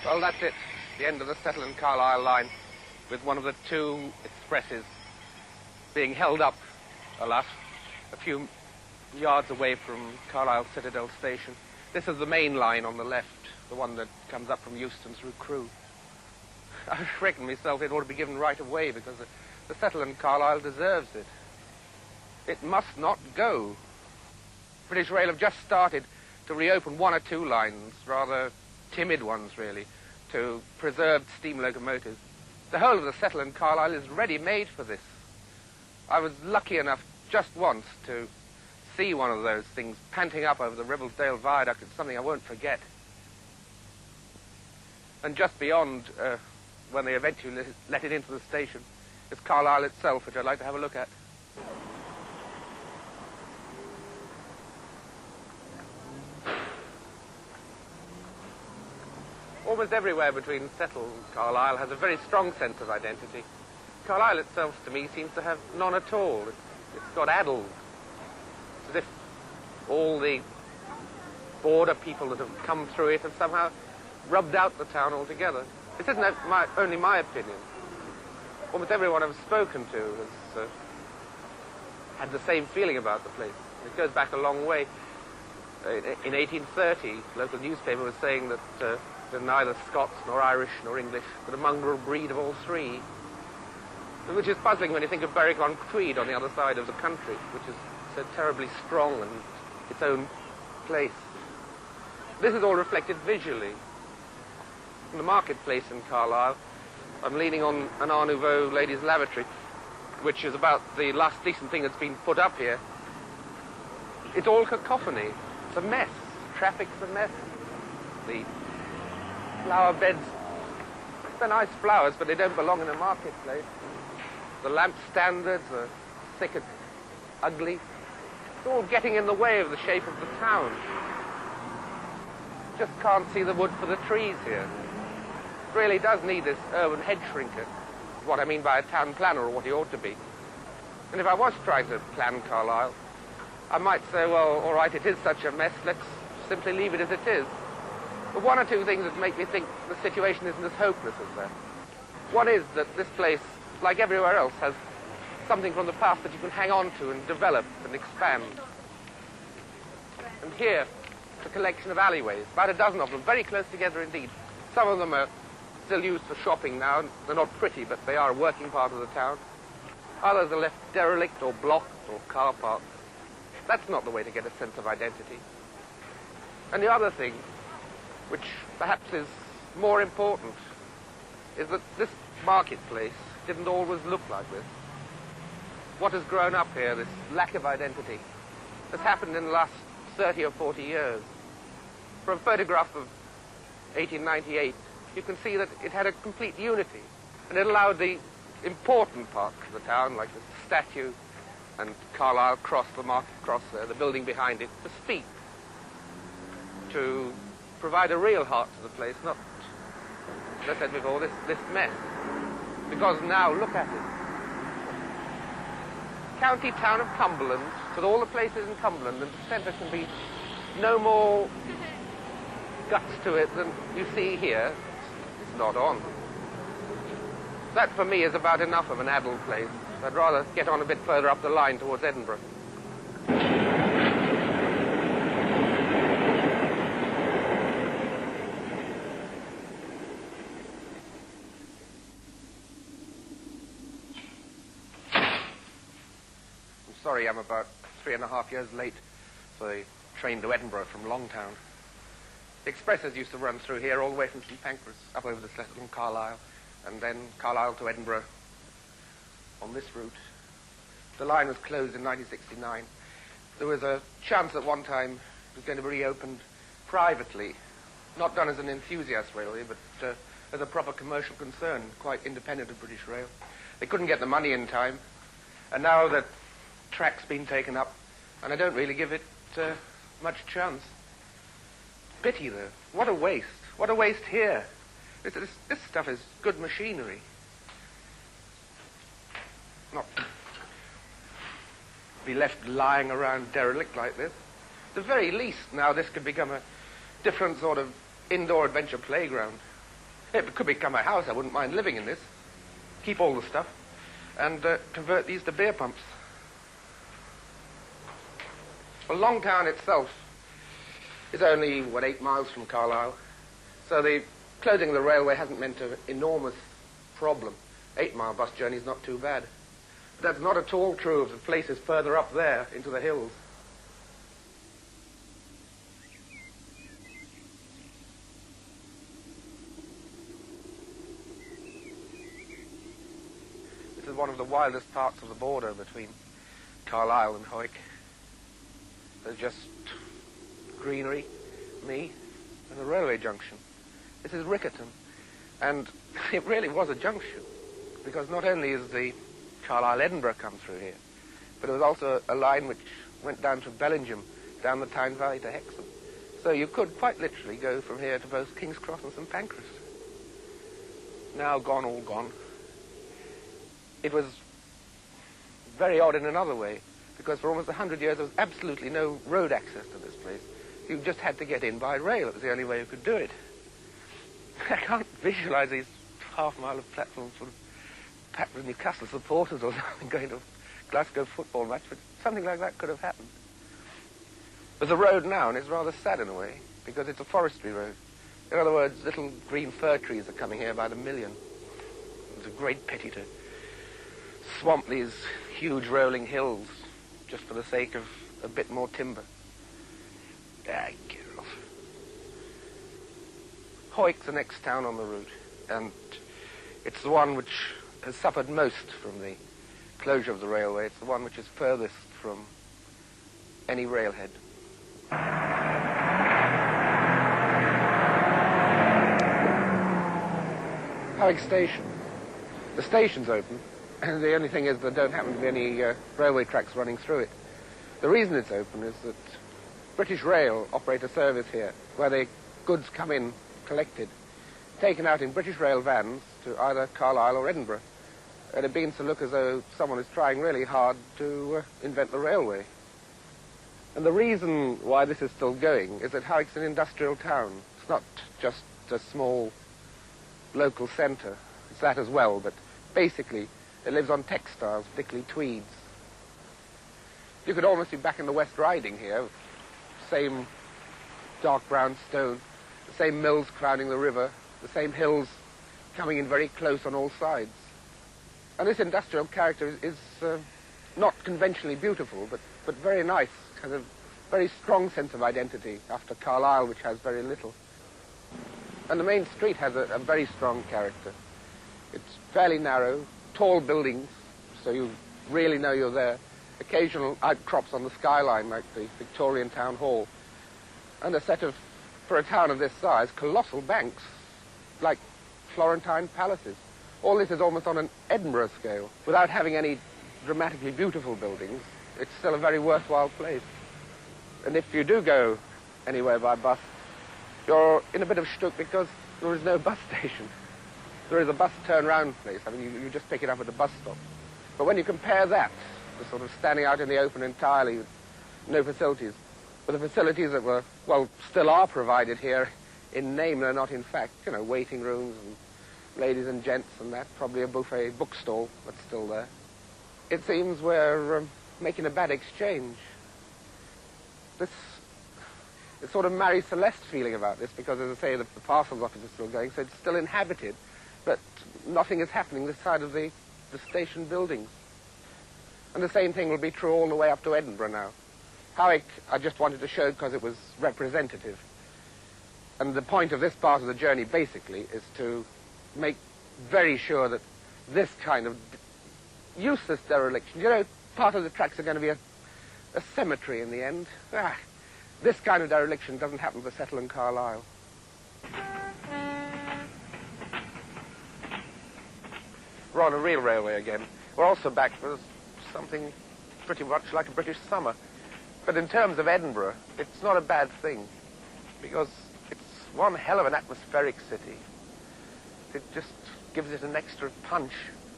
Well, that's it. The end of the Settle and Carlisle line, with one of the two expresses being held up, alas, a few yards away from Carlisle Citadel Station. This is the main line on the left, the one that comes up from Euston through Crewe. I reckon myself it ought to be given right of way because the Settle and Carlisle deserves it. It must not go. British Rail have just started to reopen one or two lines, rather timid ones really, to preserve steam locomotives. The whole of the Settle and Carlisle is ready-made for this. I was lucky enough just once to see one of those things panting up over the Ribblesdale Viaduct. It's something I won't forget. And just beyond, when they eventually let it into the station, is Carlisle itself, which I'd like to have a look at. Almost everywhere between Settle and Carlisle has a very strong sense of identity. Carlisle itself, to me, seems to have none at all. It's got addled. It's as if all the border people that have come through it have somehow rubbed out the town altogether. This isn't only my opinion. Almost everyone I've spoken to has had the same feeling about the place. It goes back a long way. In 1830, the local newspaper was saying that they're neither Scots nor Irish nor English, but a mongrel breed of all three, which is puzzling when you think of Berwick-on-Tweed on the other side of the country, which is so terribly strong and its own place. This is all reflected visually. In the marketplace in Carlisle, I'm leaning on an Art Nouveau ladies' lavatory, which is about the last decent thing that's been put up here. It's all cacophony. It's a mess. Traffic's a mess. The flower beds, they're nice flowers, but they don't belong in a marketplace. The lamp standards are thick and ugly. It's all getting in the way of the shape of the town. Just can't see the wood for the trees here. It really does need this urban head shrinker. What I mean by a town planner, or what he ought to be. And if I was trying to plan Carlisle, I might say, well, all right, it is such a mess, let's simply leave it as it is. But one or two things that make me think the situation isn't as hopeless as that. One is that this place, like everywhere else, has something from the past that you can hang on to and develop and expand. And here, it's a collection of alleyways, about a dozen of them, very close together indeed. Some of them are still used for shopping now. They're not pretty, but they are a working part of the town. Others are left derelict or blocked or car parked. That's not the way to get a sense of identity. And the other thing, which perhaps is more important, is that this marketplace didn't always look like this. What has grown up here, this lack of identity, has happened in the last 30 or 40 years. From a photograph of 1898, you can see that it had a complete unity, and it allowed the important parts of the town, like the statue and Carlisle Cross, the market cross there, the building behind it, to speak, to provide a real heart to the place, not, as I said before, this mess. Because now, look at it. County town of Cumberland, with all the places in Cumberland, and the centre can be no more guts to it than you see here. It's not on. That, for me, is about enough of an addled place. I'd rather get on a bit further up the line towards Edinburgh. Sorry, I'm about 3.5 years late for the train to Edinburgh from Longtown. The expresses used to run through here all the way from St Pancras, up over the Settle and Carlisle, and then Carlisle to Edinburgh on this route. The line was closed in 1969. There was a chance at one time it was going to be reopened privately, not done as an enthusiast railway, but as a proper commercial concern, quite independent of British Rail. They couldn't get the money in time, and now that track's been taken up, and I don't really give it much chance. Pity, though. What a waste. What a waste here. This stuff is good machinery. Not be left lying around derelict like this. At the very least, now this could become a different sort of indoor adventure playground. It could become a house. I wouldn't mind living in this. Keep all the stuff and convert these to beer pumps. Well, Longtown itself is only, 8 miles from Carlisle. So the closing of the railway hasn't meant an enormous problem. 8-mile bus journey is not too bad. But that's not at all true of the places further up there into the hills. This is one of the wildest parts of the border between Carlisle and Hawick. There's just greenery, me, and a railway junction. This is Riccarton, and it really was a junction, because not only is the Carlisle-Edinburgh come through here, but it was also a line which went down to Bellingham, down the Tyne Valley to Hexham. So you could quite literally go from here to both King's Cross and St Pancras. Now gone, all gone. It was very odd in another way, because for almost 100 years there was absolutely no road access to this place. You just had to get in by rail. It was the only way you could do it. I can't visualize these half-mile of platforms sort of packed with Newcastle supporters or something going to a Glasgow football match, but something like that could have happened. There's a road now, and it's rather sad in a way, because it's a forestry road. In other words, little green fir trees are coming here by the million. It's a great pity to swamp these huge rolling hills just for the sake of a bit more timber. Ah, get off. Hawick's the next town on the route, and it's the one which has suffered most from the closure of the railway. It's the one which is furthest from any railhead. Hawick Station. The station's open, and the only thing is there don't happen to be any railway tracks running through it. The reason it's open is that British Rail operate a service here where the goods come in collected, taken out in British Rail vans to either Carlisle or Edinburgh. And it begins to look as though someone is trying really hard to invent the railway. And the reason why this is still going is that Hawick's an industrial town. It's not just a small local centre. It's that as well, but basically it lives on textiles, particularly tweeds. You could almost be back in the West Riding here. Same dark brown stone, the same mills crowding the river, the same hills coming in very close on all sides. And this industrial character is not conventionally beautiful, but very nice. Has a very strong sense of identity after Carlisle, which has very little. And the main street has a very strong character. It's fairly narrow, tall buildings, so you really know you're there. Occasional outcrops on the skyline, like the Victorian Town Hall. And a set of, for a town of this size, colossal banks, like Florentine palaces. All this is almost on an Edinburgh scale. Without having any dramatically beautiful buildings, it's still a very worthwhile place. And if you do go anywhere by bus, you're in a bit of shtuck because there is no bus station. There is a bus turnaround place. I mean, you just pick it up at the bus stop. But when you compare that, the sort of standing out in the open entirely with no facilities, with the facilities that were, well, still are provided here in name, they're not in fact, you know, waiting rooms and ladies and gents and that, probably a buffet bookstall that's still there. It seems we're making a bad exchange. This sort of Marie Celeste feeling about this, because, as I say, the parcels office is still going, so it's still inhabited, but nothing is happening this side of the station buildings. And the same thing will be true all the way up to Edinburgh now. Hawick, I just wanted to show because it was representative. And the point of this part of the journey, basically, is to make very sure that this kind of useless dereliction, you know, part of the tracks are going to be a cemetery in the end. This kind of dereliction doesn't happen to settle in Carlisle. We're on a real railway again. We're also back for something pretty much like a British summer. But in terms of Edinburgh, it's not a bad thing, because it's one hell of an atmospheric city. It just gives it an extra punch,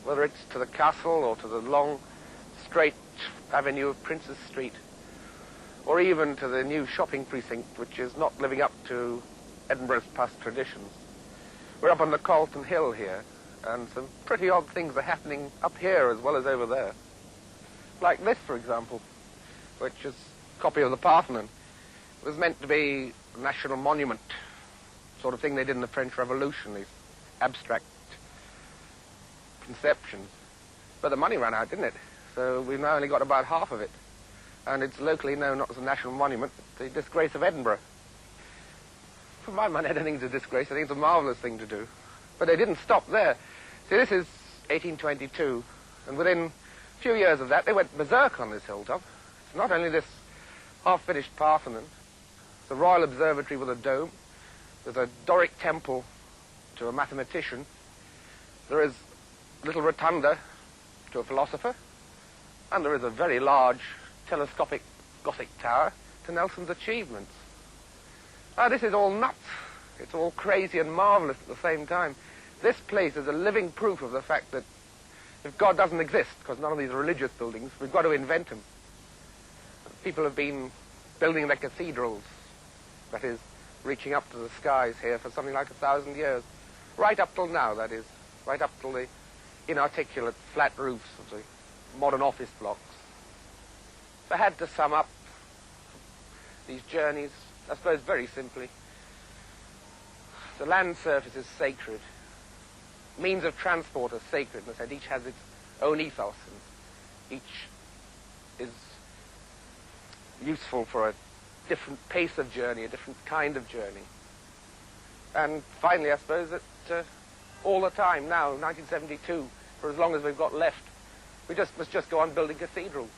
whether it's to the castle or to the long, straight avenue of Princes Street, or even to the new shopping precinct, which is not living up to Edinburgh's past traditions. We're up on the Carlton Hill here, and some pretty odd things are happening up here as well as over there. Like this, for example, which is a copy of the Parthenon. It was meant to be a national monument, sort of thing they did in the French Revolution, these abstract conceptions. But the money ran out, didn't it? So we've now only got about half of it. And it's locally known not as a national monument, but the disgrace of Edinburgh. For my money, I don't think it's a disgrace. I think it's a marvellous thing to do. But they didn't stop there. See, this is 1822, and within a few years of that, they went berserk on this hilltop. It's not only this half-finished Parthenon, it's a royal observatory with a dome. There's a Doric temple to a mathematician. There is a little rotunda to a philosopher. And there is a very large telescopic Gothic tower to Nelson's achievements. This is all nuts. It's all crazy and marvellous at the same time. This place is a living proof of the fact that if God doesn't exist, because none of these are religious buildings, we've got to invent him. People have been building their cathedrals, that is, reaching up to the skies here for something like 1,000 years. Right up till now, that is. Right up till the inarticulate flat roofs of the modern office blocks. If I had to sum up these journeys, I suppose very simply, the land surface is sacred. Means of transport are sacred in the sense each has its own ethos, and each is useful for a different pace of journey, a different kind of journey. And finally, I suppose that all the time now, 1972, for as long as we've got left, we must just go on building cathedrals.